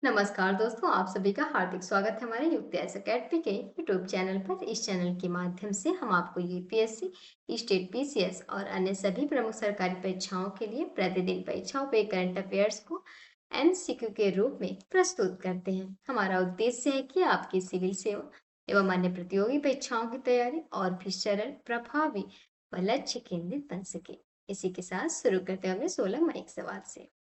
नमस्कार दोस्तों, आप सभी का हार्दिक स्वागत है हमारे युक्तियास अकेडमी के यूट्यूब चैनल पर। इस चैनल के माध्यम से हम आपको यूपीएससी, स्टेट पीसीएस और अन्य सभी प्रमुख सरकारी परीक्षाओं के लिए प्रतिदिन परीक्षाओं पे करंट अफेयर्स को एमसीक्यू के रूप में प्रस्तुत करते हैं। हमारा उद्देश्य है कि आपकी सिविल सेवा एवं अन्य प्रतियोगी परीक्षाओं की तैयारी और भी सरल, प्रभावी व लक्ष्य केंद्रित बन सके। इसी के साथ शुरू करते हैं अपने 16 मई सवाल से।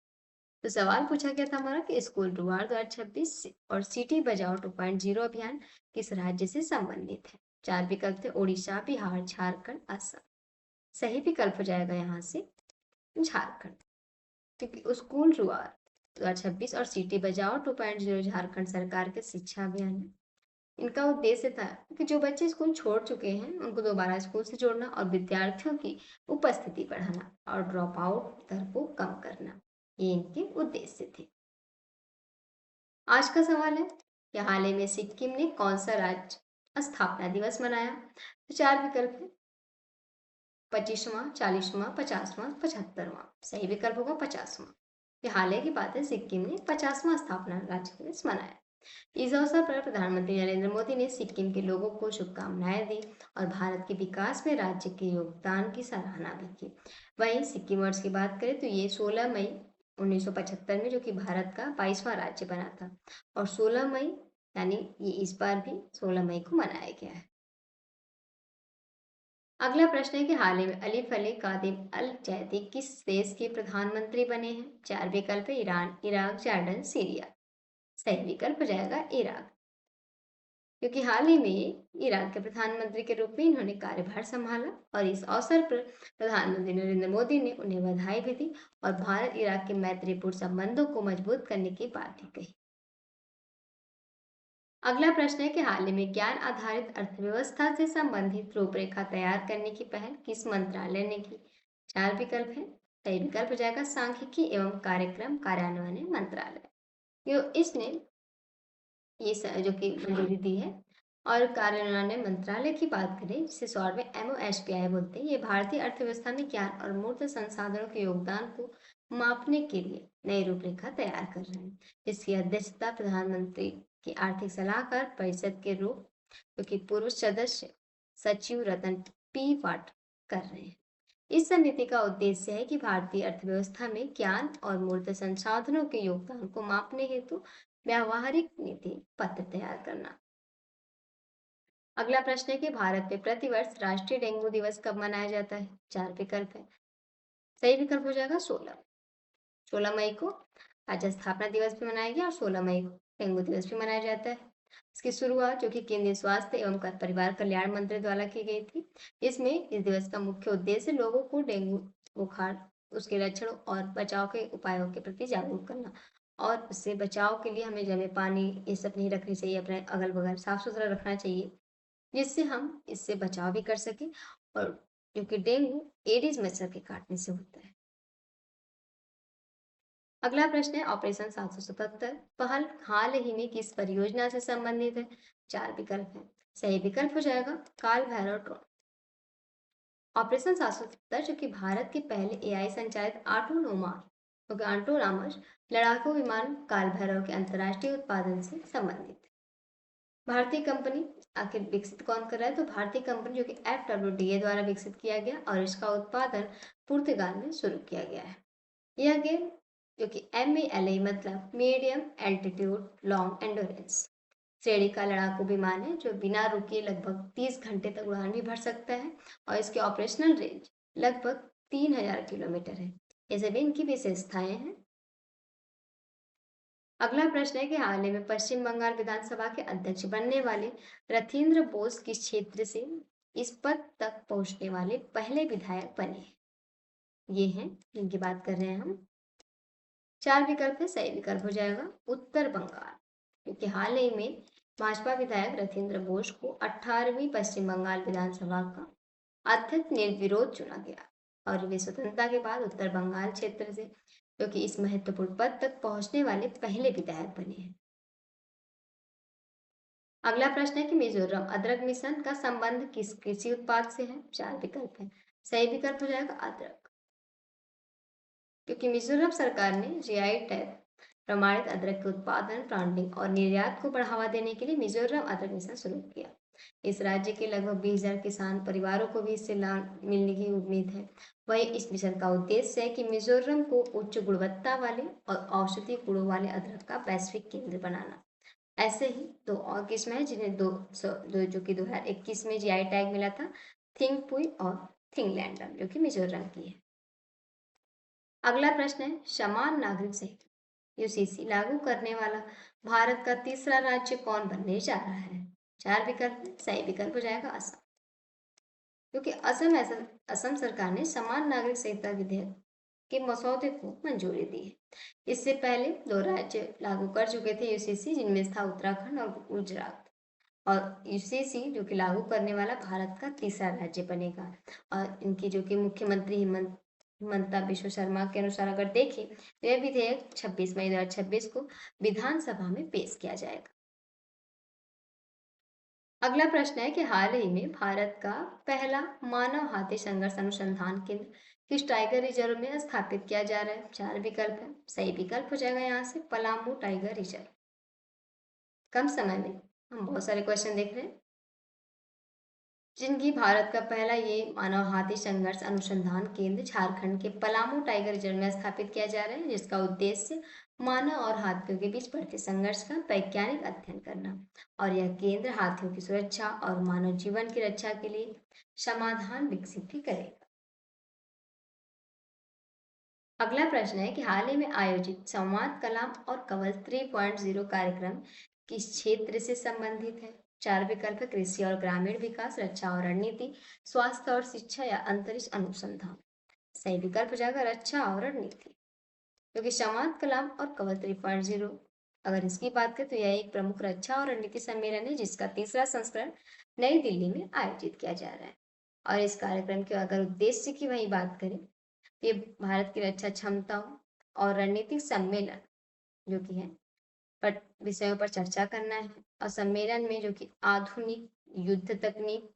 तो सवाल पूछा गया था हमारा कि स्कूल दुआर 2026 और सिटी बचाओ 2.0 अभियान किस राज्य से संबंधित है। चार विकल्प थे: उड़ीसा, बिहार, झारखंड, असम। सही विकल्प हो जाएगा यहाँ से झारखंड, क्योंकि स्कूल दुआर 2026 और सिटी बचाओ 2.0 झारखंड सरकार के शिक्षा अभियान है। इनका उद्देश्य था कि जो बच्चे स्कूल छोड़ चुके हैं उनको दोबारा स्कूल से जोड़ना और विद्यार्थियों की उपस्थिति बढ़ाना और ड्रॉप आउट दर को कम करना। ये इनके उद्देश्य थे। आज का सवाल है कि हाल ही में सिक्किम ने कौन सा राज्य स्थापना दिवस मनाया। तो चार विकल्प है: 25वां, 40वां, 50वां, 75वां। सही विकल्प होगा 50वां। ये हाल ही की बात है, सिक्किम ने 50वां स्थापना राज्य दिवस मनाया। इस अवसर पर प्रधानमंत्री नरेंद्र मोदी ने सिक्किम के लोगों को शुभकामनाएं दी और भारत के विकास में राज्य के योगदान की सराहना भी की। वहीं सिक्किमर्स की बात करें तो ये 16 मई 1975 में, जो कि भारत का 22वां राज्य बना था, और 16 मई यानी ये इस बार भी 16 मई को मनाया गया है। अगला प्रश्न है कि हाल ही में अलिफ अली कादिम अल जैदी किस देश के प्रधानमंत्री बने हैं। चार विकल्प है: ईरान, इराक, जॉर्डन, सीरिया। सही विकल्प हो जाएगा ईराक, क्योंकि हाल ही में ईरान के प्रधानमंत्री के रूप में इन्होंने कार्यभार संभाला और इस अवसर पर प्रधानमंत्री नरेंद्र मोदी ने उन्हें बधाई भी दी और भारत ईराक के मैत्रीपूर्ण संबंधों को मजबूत करने की बात भी कही। अगला प्रश्न है कि हाल ही में ज्ञान आधारित अर्थव्यवस्था से संबंधित रूपरेखा तैयार करने की पहल किस मंत्रालय ने की। चार विकल्प है। सही विकल्प हो जाएगा सांख्यिकी एवं कार्यक्रम कार्यान्वयन मंत्रालय। जो इसने जो कि मंजूरी दी है। और कार्यान्वयन मंत्रालय की बात करें, जिसे शॉर्ट में एमओएसपीआई बोलते हैं, ये भारतीय अर्थव्यवस्था में ज्ञान और मूर्त संसाधनों के योगदान को मापने के लिए नई रूपरेखा तैयार कर रहे हैं। इसकी अध्यक्षता प्रधानमंत्री की आर्थिक सलाहकार परिषद के रूप, जो कि पूर्व सदस्य सचिव रतन पी वाट कर रहे हैं। इस समिति का उद्देश्य है कि भारतीय अर्थव्यवस्था में ज्ञान और मूर्त संसाधनों के योगदान को मापने हेतु व्यावहारिक नीति पत्र तैयार करना। अगला प्रश्न है कि भारत में प्रतिवर्ष राष्ट्रीय डेंगू दिवस कब मनाया जाता है। चार विकल्प है। सही विकल्प हो जाएगा 16 मई को राज्य स्थापना दिवस भी मनाया गया और 16 मई को डेंगू दिवस भी मनाया जाता है। इसकी शुरुआत, जो कि केंद्रीय स्वास्थ्य एवं परिवार कल्याण मंत्री द्वारा की गई थी। इसमें इस दिवस का मुख्य उद्देश्य लोगों को डेंगू बुखार, उसके लक्षणों और बचाव के उपायों के प्रति जागरूक करना, और उससे बचाव के लिए हमें जमे पानी ये सब नहीं रखनी चाहिए, अपने अगल बगल साफ सुथरा रखना चाहिए, जिससे हम इससे बचाव भी कर सकें। और क्योंकि डेंगू एडिस मच्छर के काटने से होता है। अगला प्रश्न है ऑपरेशन 777 पहल हाल ही में किस परियोजना से संबंधित है। चार विकल्प है। सही विकल्प हो जाएगा काल भैरव ड्रोन। ऑपरेशन 777, जो कि भारत के पहले एआई संचालित ऑटोनोमस लड़ाकू विमान काल भैरव के अंतर्राष्ट्रीय उत्पादन से संबंधित है। भारतीय कंपनी आखिर विकसित कौन कर रहा है, तो भारतीय कंपनी, जो कि FWDA द्वारा विकसित किया गया और इसका उत्पादन पुर्तगाल में शुरू किया गया है। यह गेम, जो कि MELA मतलब मीडियम एल्टीट्यूड लॉन्ग एंडोरेंस श्रेणी का लड़ाकू विमान है, जो बिना रुके लगभग 30 घंटे तक उड़ान भी भर सकता है और इसके ऑपरेशनल रेंज लगभग 3000 किलोमीटर है। ये सभी इनकी विशेषताएं हैं। अगला प्रश्न है कि हाल ही में पश्चिम बंगाल विधानसभा के अध्यक्ष बनने वाले रथिंद्र बोस किस क्षेत्र से इस पद तक पहुंचने वाले पहले विधायक बने हैं। ये हैं जिनकी बात कर रहे हैं हम। चार विकल्प है। सही विकल्प हो जाएगा उत्तर बंगाल, क्योंकि हाल ही में भाजपा विधायक रथिंद्र बोस को 18वीं पश्चिम बंगाल विधानसभा का अध्यक्ष निर्विरोध चुना गया और वे स्वतंत्रता के बाद उत्तर बंगाल क्षेत्र से, जो कि इस महत्वपूर्ण पद तक पहुंचने वाले पहले विधायक बने हैं। अगला प्रश्न है कि मिजोरम अदरक मिशन का संबंध किस कृषि उत्पाद से है। चार विकल्प है। सही विकल्प हो जाएगा अदरक, क्योंकि मिजोरम सरकार ने जीआई टैग प्रमाणित अदरक के उत्पादन, ब्रांडिंग और निर्यात को बढ़ावा देने के लिए मिजोरम अदरक मिशन शुरू किया। इस राज्य के लगभग 20,000 किसान परिवारों को भी इससे लाभ मिलने की उम्मीद है। वहीं इस मिशन का उद्देश्य है कि मिजोरम को उच्च गुणवत्ता वाले और औषधीय गुणों वाले अदरक का वैश्विक केंद्र बनाना। ऐसे ही दो और किस्में हैं जिन्हें जो कि 2021 में जीआई टैग मिला था, थिंगपुई और थिंगलैंडम, जो कि मिजोरम की है। अगला प्रश्न है, समान नागरिक संहिता यूसीसी लागू करने वाला भारत का तीसरा राज्य कौन बनने जा रहा है? चार विकल्प हैं। सही विकल्प हो जाएगा असम, क्योंकि असम सरकार ने समान नागरिक संहिता विधेयक के मसौदे को मंजूरी दी है। इससे पहले दो राज्य लागू कर चुके थे यूसीसी, जिनमें था उत्तराखंड और गुजरात। और यूसीसी जो कि लागू करने वाला भारत का तीसरा राज्य बनेगा। और इनकी जो कि मुख्यमंत्री हिमंता बिश्व शर्मा के अनुसार अगर देखें तो यह विधेयक 26 मई 2026 को विधानसभा में पेश किया जाएगा। अगला प्रश्न है कि हाल ही में भारत का पहला मानव हाथी संघर्ष अनुसंधान केंद्र किस टाइगर रिजर्व में स्थापित किया जा रहा है? चार विकल्प है। सही विकल्प हो जाएगा यहाँ से पलामू टाइगर रिजर्व। कम समय में हम बहुत सारे क्वेश्चन देख रहे हैं जिनकी भारत का पहला ये मानव हाथी संघर्ष अनुसंधान केंद्र झारखंड के पलामू टाइगर रिजर्व में स्थापित किया जा रहा है, जिसका उद्देश्य मानव और हाथियों के बीच बढ़ते संघर्ष का वैज्ञानिक अध्ययन करना। और यह केंद्र हाथियों की सुरक्षा और मानव जीवन की रक्षा के लिए समाधान विकसित भी करेगा। अगला प्रश्न है कि हाल ही में आयोजित संवाद कलाम और कवच 3.0 कार्यक्रम किस क्षेत्र से संबंधित है? चार विकल्प है। कृषि और ग्रामीण विकास, रक्षा और रणनीति, स्वास्थ्य और शिक्षा या अंतरिक्ष अनुसंधान। सही विकल्प हो जाएगा रक्षा और रणनीति, क्योंकि संवाद कलाम और कवच 3.0 अगर इसकी बात करें तो यह एक प्रमुख रक्षा और रणनीति सम्मेलन है जिसका तीसरा संस्करण नई दिल्ली में आयोजित किया जा रहा है। और इस कार्यक्रम के अगर उद्देश्य की वही बात करें, ये भारत की रक्षा क्षमताओं और रणनीतिक सम्मेलन जो कि है पर विषयों पर चर्चा करना है। और सम्मेलन में जो कि आधुनिक युद्ध तकनीक,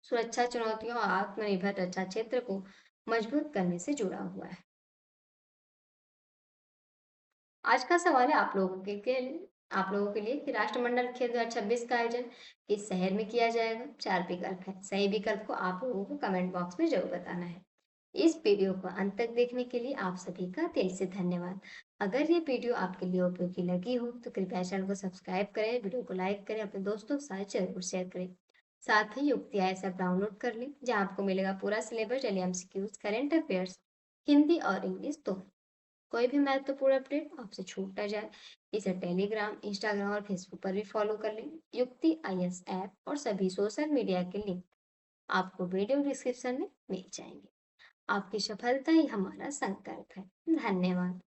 सुरक्षा चुनौतियों और आत्मनिर्भर रक्षा क्षेत्र को मजबूत करने से जुड़ा हुआ है। आज का सवाल है आप लोगों के लिए कि राष्ट्रमंडल खेल 2026 का आयोजन किस शहर में किया जाएगा? चार विकल्प है। सही विकल्प को आप लोगों को कमेंट बॉक्स में जरूर बताना है। इस वीडियो को अंत तक देखने के लिए आप सभी का दिल से धन्यवाद। अगर ये वीडियो आपके लिए उपयोगी लगी हो तो कृपया चैनल को सब्सक्राइब करें, वीडियो को लाइक करें, अपने दोस्तों के साथ जरूर शेयर करें। साथ ही युक्तियाँ ऐसा डाउनलोड कर लें जहाँ आपको मिलेगा पूरा syllabus, daily MCQs, current affairs, Hindi और इंग्लिश दोनों। कोई भी महत्वपूर्ण अपडेट आपसे छूट ना जाए, इसे टेलीग्राम, इंस्टाग्राम और फेसबुक पर भी फॉलो कर लें। युक्ति आईएएस ऐप और सभी सोशल मीडिया के लिंक आपको वीडियो डिस्क्रिप्शन में मिल जाएंगे। आपकी सफलता ही हमारा संकल्प है। धन्यवाद।